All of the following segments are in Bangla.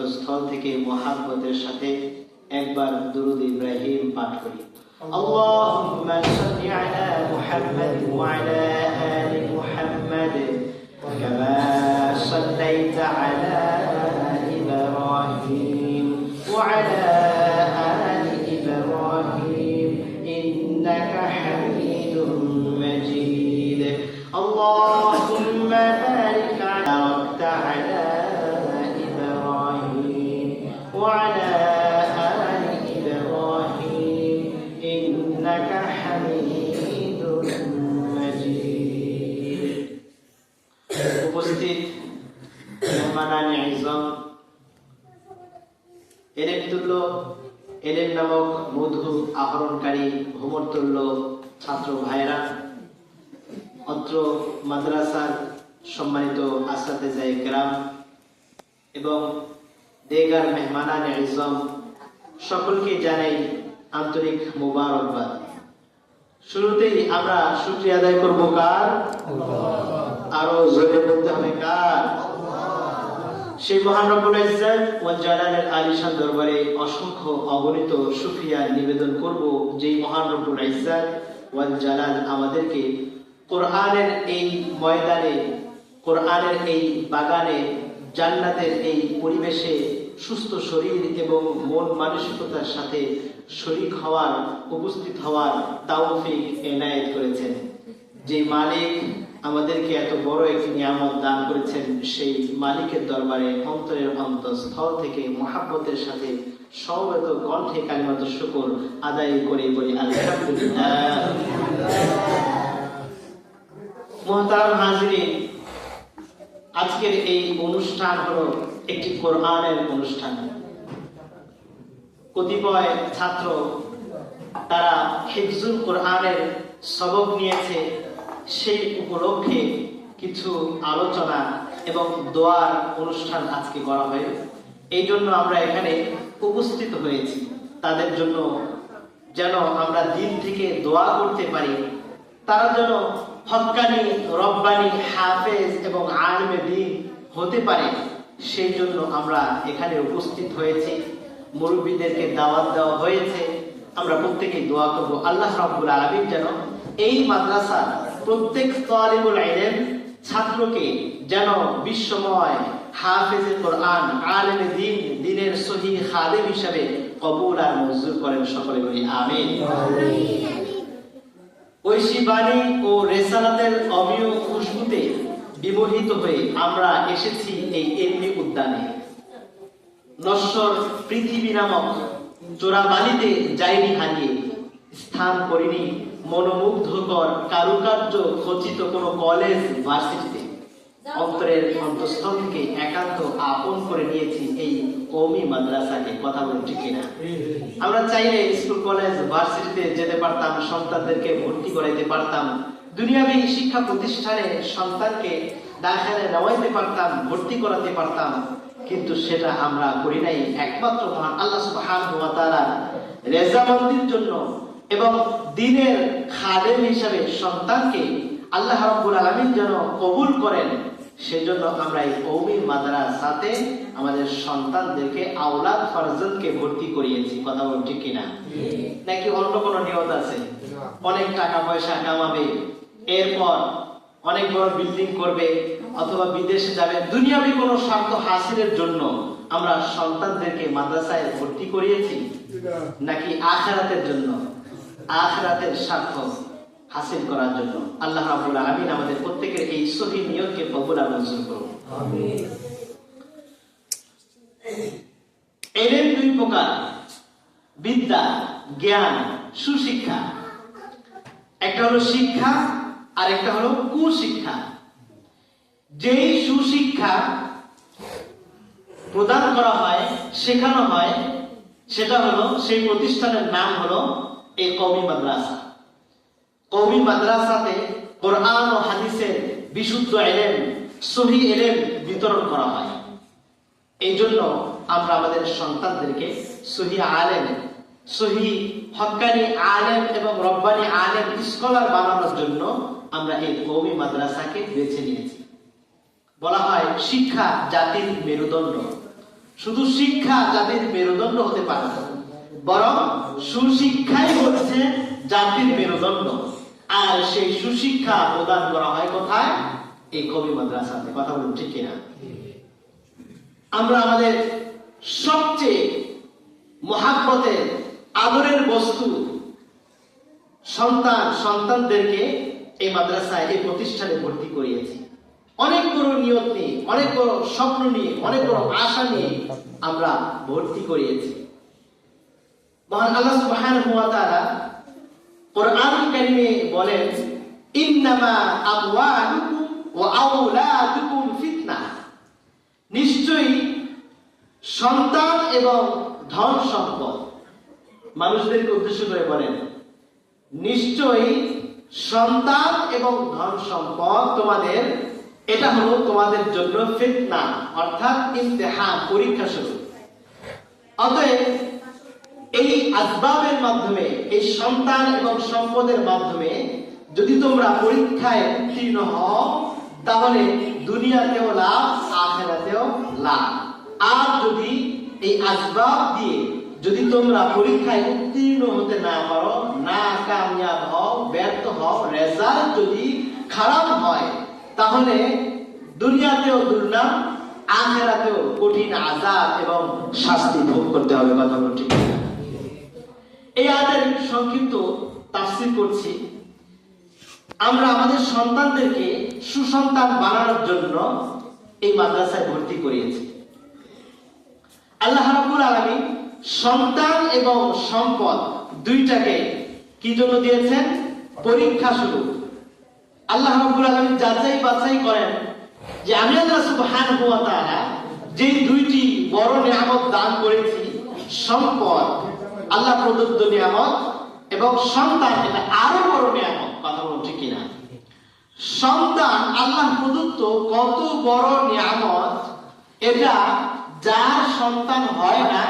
অন্তঃস্থল থেকে মুহাব্বতের সাথে একবার দুরূদ ইব্রাহিম পাঠ করি। আল্লাহুম্মা সাল্লি আলা মুহাম্মাদ ওয়া আলা আলি মুহাম্মাদ কামা সাল্লাইতা আলা ইব্রাহিম ওয়া আলা আলি ইব্রাহিম ইন্নাকা হামিদুম মাজিদ। আল্লাহুম্মা বারিক আলা ইব্রাহিম ওয়া আলা উপস্থিত মেহমানানে আইজম, এলেমতুল্য এলেম নামক মধু আহরণকারী ভ্রমরতুল্য ছাত্র ভাইরা, অত্র মাদ্রাসার সম্মানিত আসাতেজায়ে কেরাম এবং দেগার মেহমানানে আইজম, সকলকে জানাই আন্তরিক মোবারকবাদ। শুরুতেই আমরা শুকরিয়া আদায় করব কার? আরো জোরে বলতে হবে কার? সেই মহান রব্বুল ইজ্জত ওয়াল জালালের আলিশান দরবারে অসংখ্য অগণিত শুকরিয়া নিবেদন করব, যেই মহান রব্বুল ইজ্জত ওয়াল জালাল আমাদেরকে কোরআনের এই ময়দানে, কোরআনের এই বাগানে, জান্নাতের এই পরিবেশে সুস্থ শরীর এবং মন মানসিকতার সাথে শরীক হওয়ার, উপস্থিত হওয়ার তৌফিক এনায়েত করেছেন। যে মালিক আমাদেরকে এত বড় একটি নিয়ামত দান করেছেন, সেই মালিকের দরবারে অন্তরের অন্তঃস্থল থেকে মুহাব্বতের সাথে সমবেত কণ্ঠে কালিমাতুশ শুকর আদায় করে বলি আলহামদুলিল্লাহ। মুহতারাম হাজিরিন, আজকের এই অনুষ্ঠান হলো একটি কোরআনের অনুষ্ঠান। কতিপয় ছাত্র তারা হিফজুল কোরআনের সবক নিয়েছে, সেই উপলক্ষে কিছু আলোচনা এবং দোয়ার অনুষ্ঠান আজকে করা হয়। এই জন্য আমরা এখানে উপস্থিত হয়েছি, তাদের জন্য যেন আমরা দিন থেকে দোয়া করতে পারি, তারা যেন হক্কানি, রব্বানি, হাফেজ এবং আলিমে দ্বীন হতে পারে, সেই জন্য আমরা এখানে উপস্থিত হয়েছি। মুরব্বীদেরকে দাওয়াত দেওয়া হয়েছে, আমরা প্রত্যেকেই দোয়া করব আল্লাহ রাব্বুল আলামিন যেন এই মাদ্রাসার প্রত্যেক তালিবুল ইলম ছাত্রকে যেন বিশ্বময় হাফেজে কোরআন, আলিমে দ্বীন, দ্বীনের সহিহ খাদেম হিসাবে কবুল আর মঞ্জুর করেন। সকলে বলি আমিন। ঐশী বাণী ও রেসালাতের অমিয় খুশবুতে বিমোহিত হয়ে আমরা এসেছি এই এলমি উদ্যানে। নশ্বর পৃথিবী নামক চোরাবালিতে যাইনি হারিয়ে, স্থান করিনি মনোমুগ্ধকর কারুকার্য খচিত কোনো কলেজ, ভার্সিটিতে। অন্তরের অন্তঃস্থল থেকে একান্ত আপন করে নিয়েছি এই কওমি মাদ্রাসাকে। কথা বলুন ঠিক কিনা? আমরা চাইলে স্কুল, কলেজ, ভার্সিটিতে যেতে পারতাম, সন্তানদেরকে ভর্তি করাইতে পারতাম, দুনিয়াবী শিক্ষা প্রতিষ্ঠানে সন্তানকে দাখিলে নেওয়াইতে পারতাম, ভর্তি করাতে পারতাম, কিন্তু সেটা আমরা করি নাই। একমাত্র মহান আল্লাহ সুবহানাহু ওয়া তাআলার রেজামন্দির জন্য এবং দ্বীনের খাদেম হিসেবে সন্তানকে আল্লাহ রাব্বুল আলামিন যেন কবুল করেন, সেজন্য আমরা এই কওমি মাদ্রাসাতে আমাদের সন্তানদেরকে, আওলাদ ফারজানকে ভর্তি করিয়েছি। কথা বলুন ঠিক কিনা? নাকি অন্য কোনো নিয়ত আছে? অনেক টাকা পয়সা কামাবে, এরপর অনেক বড় বিল্ডিং করবে অথবা বিদেশে যাবে, দুনিয়াবী কোনো স্বার্থ হাসিলের জন্য আমরা সন্তানদেরকে মাদ্রাসায় ভর্তি করিয়েছি? নাকি আখিরাতের জন্য, আখিরাতের স্বার্থ হাসিল করার জন্য? আল্লাহ রাব্বুল আলামিন আমাদের প্রত্যেকের এই সহিহ নিয়তকে কবুল আর মঞ্জুর করুন। আমিন। ইলম দুই প্রকার, বিদ্যা, জ্ঞান, সুশিক্ষা। একটা হলো শিক্ষা আর একটা হলো কুশিক্ষা। যেই সুশিক্ষা প্রদান করা হয়, শেখানো হয়, সেটা হলো, সেই প্রতিষ্ঠানের নাম হলো এই কওমি মাদ্রাসা। কওমি মাদ্রাসাতে কোরআন ও হাদিসের বিশুদ্ধ ইলম, সহিহ ইলম বিতরণ করা হয়। এই জন্য আমরা আমাদের সন্তানদেরকে সহিহ আলেম, সহিহ হক্কানি আলেম এবং রব্বানি আলেম, স্কলার বানানোর জন্য আমরা এই কওমি মাদ্রাসাকে বেছে নিয়েছি। বলা হয় শিক্ষা জাতির মেরুদণ্ড। শুধু শিক্ষা জাতির মেরুদণ্ড হতে পারে না, বরং সুশিক্ষাই হচ্ছে জাতির মেরুদণ্ড। আর সেই সুশিক্ষা প্রদান করা হয় কোথায়? এই কওমি মাদ্রাসাতে। কথা বলুন ঠিক কিনা? আমরা আমাদের সবচেয়ে মহাব্বতের আদরের বস্তু সন্তানদেরকে এই মাদ্রাসায়, এই প্রতিষ্ঠানে ভর্তি করিয়েছি। অনেক বড় নিয়ত নিয়ে, অনেক বড় স্বপ্ন নিয়ে, অনেক বড় আশা নিয়ে আমরা ভর্তি করিয়েছি। মহান আল্লাহ সুবহানাহু ওয়া তাআলা কোরআন কারীমে বলেন, ইন্নামা আমওয়ালুকুম ওয়া আওলাদুকুম ফিতনাহ, নিশ্চয়ই সন্তান এবং ধন সম্পদ, মানুষদেরকে উদ্দেশ্য করে বলেন, নিশ্চয়ই সন্তান এবং ধন সম্পদ তোমাদের, এটা হলো তোমাদের জন্য ফিতনা, অর্থাৎ ইমতিহান, পরীক্ষা স্বরূপ। অতএব এই আসবাবের মাধ্যমে, এই সন্তান এবং সম্পদের মাধ্যমে যদি তোমরা পরীক্ষায় উত্তীর্ণ হও, তাহলে দুনিয়াতেও লাভ, আখিরাতেও লাভ। আর যদি এই আসবাব দিয়ে যদি তোমরা পরীক্ষায় উত্তীর্ণ হতে না পারো, না কামিয়াব হও, ব্যর্থ হও, রেজাল্ট যদি খারাপ হয়, তাহলে দুনিয়াতেও দুর্নাম, আখিরাতেও কঠিন আযাব এবং শাস্তি ভোগ করতে হবে। কথা বলুন ঠিক কিনা? এই আয়াতের সংক্ষিপ্ত তাফসীর করছি। আমরা আমাদের সন্তানদেরকে সুসন্তান বানানোর জন্য এই মাদ্রাসায় ভর্তি করিয়েছি। আল্লাহ রাব্বুল আলামিন সন্তান এবং সম্পদ দুইটাকে কি জন্য দিয়েছেন? পরীক্ষা স্বরূপ। আল্লাহ রাব্বুল আলামিন যাচাই বাছাই করেন যে আমি আল্লাহ সুবহানাহু ওয়া তাআলা যে দুইটি বড় নিয়ামত দান করেছি, সম্পদ আল্লাহ প্রদত্ত নিয়ামত এবং সন্তান এটা আরো বড় নিয়ামত। কথা বলুন ঠিক কিনা? সন্তান আল্লাহ প্রদত্ত কত বড় নিয়ামত, এটা যার সন্তান হয় না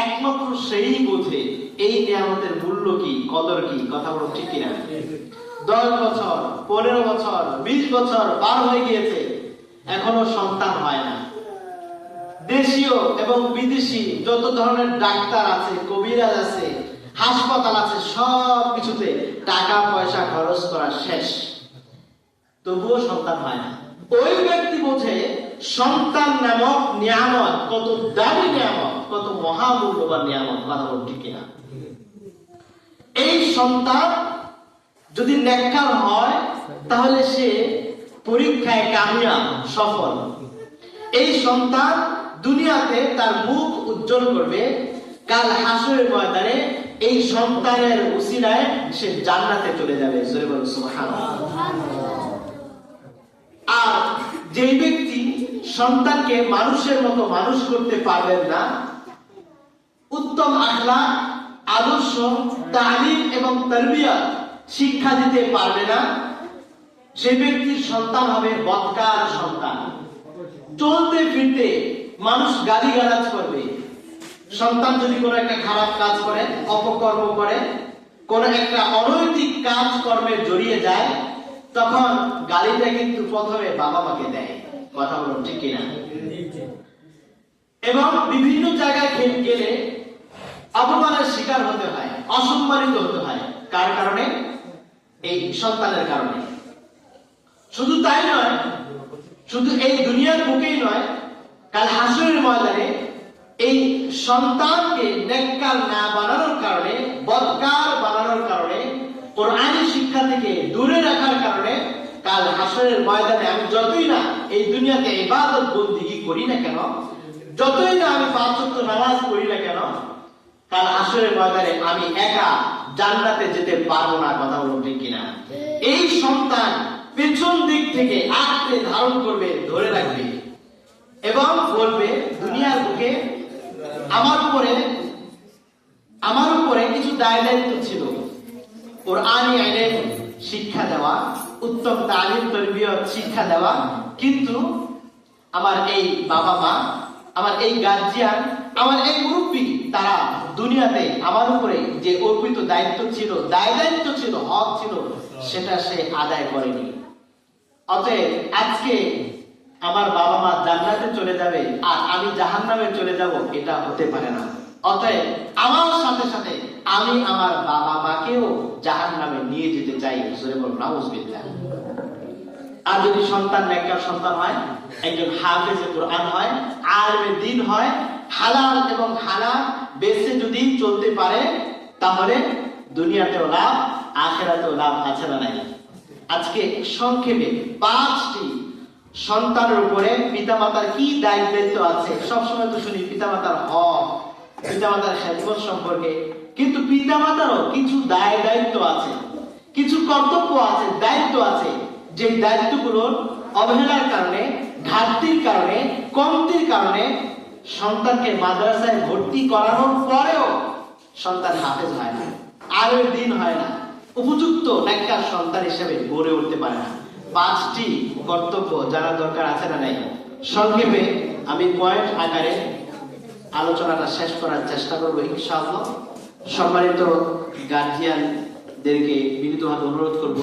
একমাত্র সেই বোঝে এই নিয়ামতের মূল্য কি, কদর কি। কথা বলুন ঠিক কিনা? 10 বছর, 15 বছর, 20 বছর পার হয়ে গিয়েছে, এখনো সন্তান হয় না। দেশীয় এবং বিদেশি যত ধরনের ডাক্তার আছে, কবিরাজ আছে, হাসপাতাল আছে, সব কিছুতে টাকা পয়সা খরচ করা শেষ, তবুও সন্তান হয় না। ওই ব্যক্তি বোঝে সন্তান নামক নিয়ামত কত দামি নিয়ামত, কত মহামূল্যবান নিয়ামত। কথা বলুন ঠিক কিনা? এই সন্তান যদি নেককার হয়, তাহলে সে পরীক্ষায় কামিয়াব, সফল। এই সন্তান দুনিয়াতে তার মুখ উজ্জ্বল করবে, কাল হাসরের ময়দানে এই সন্তানের উসিলায় সে জান্নাতে চলে যাবে। জোরে বলুন সুবহানাল্লাহ। আর যে ব্যক্তি সন্তানকে মানুষের মতো মানুষ করতে পারবেন না, উত্তম আখলাক, আদর্শ, তালিম এবং তারবিয়ত শিক্ষা দিতে পারবে না, সেই ব্যক্তির সন্তান হবে বদকার সন্তান। চলতে ফিরতে মানুষ গালিগালাজ করবে। সন্তান যদি কোনো একটা খারাপ কাজ করে, অপকর্ম করে, কোন একটা অনৈতিক কাজ কর্মে জড়িয়ে যায়, তখন গালিটা কিন্তু প্রথমে বাবা মাকে দেয়। কথা বলুন ঠিক কিনা? এবং বিভিন্ন জায়গায় গেলে অপমানের শিকার হতে হয়, অসম্মানিত হতে হয়। কার কারণে? এই সন্তানের কারণে। শুধু তাই নয়, শুধু এই দুনিয়ার বুকেই নয়, কাল হাসরের ময়দানে এই সন্তানকে নেককার না বানানোর কারণে, বদকার বানানোর কারণে, কোরআনী শিক্ষা থেকে দূরে রাখার কারণে, কাল হাসরের ময়দানে আমি যতই না এই দুনিয়াতে ইবাদত বন্দেগী করি না কেন, যতই না আমি 5 ওয়াক্ত নামাজ পড়ি না কেন, কাল হাসরের ময়দানে আমি একা জান্নাতে যেতে পারবো না। কথা বলুন ঠিক কিনা? এই সন্তান পেছন দিক থেকে আঁকড়ে ধারণ করবে, ধরে রাখবে এবং বলবে, দুনিয়ার বুকে আমার উপরে কিছু দায় দায়িত্ব ছিল, কোরআনী আইনের শিক্ষা দেওয়া, উত্তম তালিম তারবিয়ত শিক্ষা দেওয়া, কিন্তু আমার এই বাবা মা, আমার এই গার্জিয়ান, আমার এই মুরব্বী, তারা দুনিয়াতে আমার উপরে যে অর্পিত দায়িত্ব ছিল, দায় দায়িত্ব ছিল, হক ছিল, সেটা সে আদায় করেনি। অতএব আজকে আমার বাবা মা জান্নাতে চলে যাবে আর আমি জাহান্নামে চলে যাব, এটা হতে পারে না। অতএব আমার সাথে সাথে আমি আমার বাবা মাকেও জাহান্নামে নিয়ে যেতে চাই। জোরে বলুন নাউজুবিল্লাহ। আর যদি সন্তান নেককার সন্তান হয়, একজন হাফেজে কোরআন হয়, আলেমে দ্বীন হয়, হালাল এবং হারাম বেঁচে যদি চলতে পারে, তাহলে দুনিয়াতেও লাভ, আখিরাতেও লাভ আছে না নাই? আজকে সংক্ষেপে 5টি সন্তানের উপরে পিতামাতার কি দায়িত্ব আছে। সবসময় তো শুনি পিতামাতার হক, পিতামাতার খেদমত সম্পর্কে, কিন্তু পিতামাতারও কিছু দায়িত্ব আছে, কিছু কর্তব্য আছে, দায়িত্ব আছে, যে দায়িত্বগুলোর অবহেলার কারণে, ঘাটতির কারণে, কমতির কারণে সন্তানকে মাদ্রাসায় ভর্তি করানোর পরেও সন্তান হাফেজ হয় না, আলেম দ্বীন হয় না, উপযুক্ত নেককার সন্তান হিসেবে গড়ে উঠতে পারে না। 5টি কর্তব্য জানার দরকার আছে না নাই? সংক্ষেপে আমি পয়েন্ট আকারে আলোচনাটা শেষ করার চেষ্টা করবো ইনশাআল্লাহ। সম্মানিত গার্জিয়ানদেরকে বিনীতভাবে অনুরোধ করব,